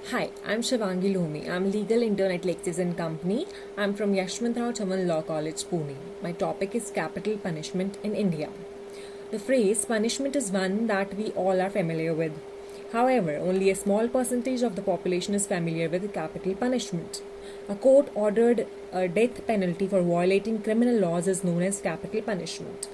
Hi, I'm Shivangi Lohmi. I'm a legal intern at Lexis and Company. I'm from Yashwantrao Chaman Law College, Pune. My topic is capital punishment in India. The phrase punishment is one that we all are familiar with. However, only a small percentage of the population is familiar with capital punishment. A court ordered a death penalty for violating criminal laws is known as capital punishment.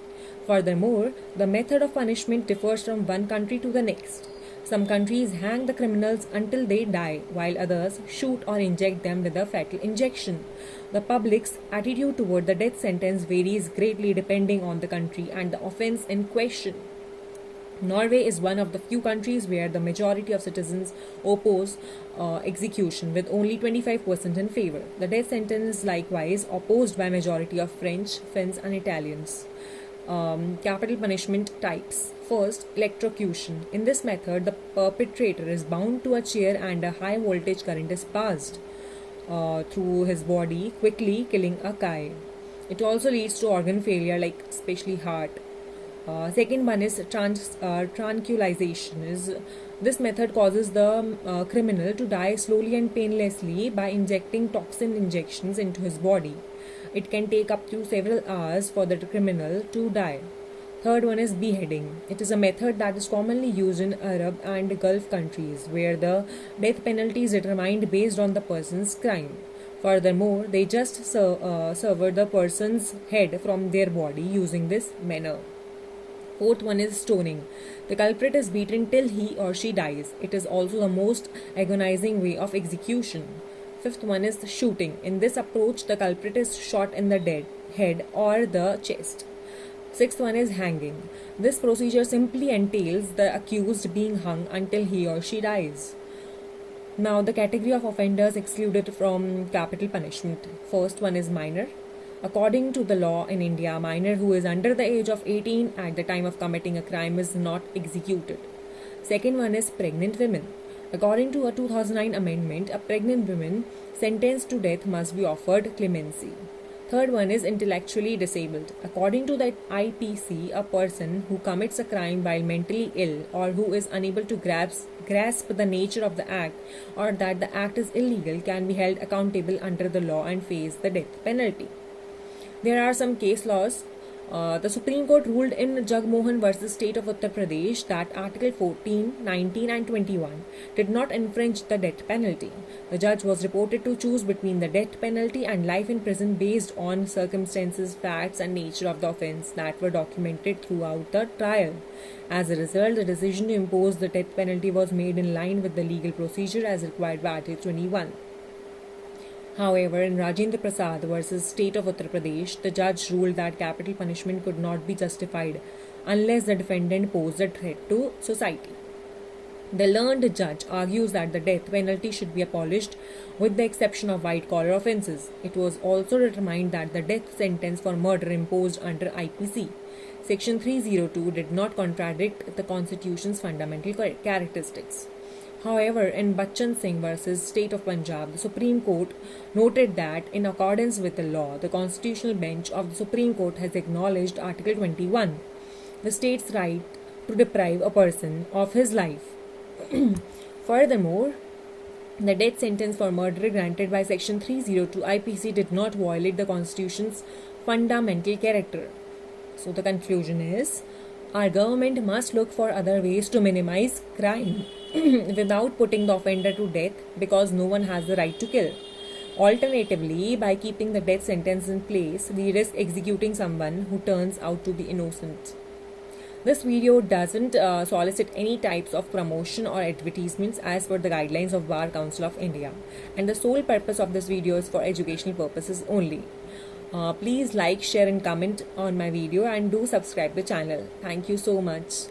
Furthermore, the method of punishment differs from one country to the next. Some countries hang the criminals until they die, while others shoot or inject them with a fatal injection. The public's attitude toward the death sentence varies greatly depending on the country and the offense in question. Norway is one of the few countries where the majority of citizens oppose execution, with only 25% in favor. The death sentence is likewise opposed by majority of French, Finns, and Italians. Capital punishment types. First, electrocution. In this method, the perpetrator is bound to a chair and a high voltage current is passed through his body, quickly killing a guy. It also leads to organ failure, like especially heart. Second one is tranquilization. This method causes the criminal to die slowly and painlessly by injecting toxin injections into his body. It can take up to several hours for the criminal to die. Third one is beheading. It is a method that is commonly used in Arab and Gulf countries where the death penalty is determined based on the person's crime. Furthermore, they just sever the person's head from their body using this manner. Fourth one is stoning. The culprit is beaten till he or she dies. It is also the most agonizing way of execution. Fifth one is shooting. In this approach, the culprit is shot in the head or the chest. Sixth one is hanging. This procedure simply entails the accused being hung until he or she dies. Now, the category of offenders excluded from capital punishment. First one is minor. According to the law in India, a minor who is under the age of 18 at the time of committing a crime is not executed. Second one is pregnant women. According to a 2009 amendment, a pregnant woman sentenced to death must be offered clemency. Third one is intellectually disabled. According to the IPC, a person who commits a crime while mentally ill or who is unable to grasp the nature of the act or that the act is illegal can be held accountable under the law and face the death penalty. There are some case laws. The Supreme Court ruled in Jagmohan versus State of Uttar Pradesh that Article 14, 19 and 21 did not infringe the death penalty. The judge was reported to choose between the death penalty and life in prison based on circumstances, facts and nature of the offence that were documented throughout the trial. As a result, the decision to impose the death penalty was made in line with the legal procedure as required by Article 21. However, in Rajendra Prasad versus State of Uttar Pradesh, the judge ruled that capital punishment could not be justified unless the defendant posed a threat to society. The learned judge argues that the death penalty should be abolished with the exception of white-collar offences. It was also determined that the death sentence for murder imposed under IPC Section 302 did not contradict the Constitution's fundamental characteristics. However, in Bachchan Singh versus State of Punjab, the Supreme Court noted that in accordance with the law, the Constitutional Bench of the Supreme Court has acknowledged Article 21, the state's right to deprive a person of his life. Furthermore, the death sentence for murder granted by Section 302 IPC did not violate the Constitution's fundamental character. So the conclusion is, our government must look for other ways to minimize crime without putting the offender to death because no one has the right to kill. Alternatively, by keeping the death sentence in place, we risk executing someone who turns out to be innocent. This video doesn't solicit any types of promotion or advertisements as per the guidelines of Bar Council of India, and the sole purpose of this video is for educational purposes only. Please like, share and comment on my video and do subscribe the channel. Thank you so much.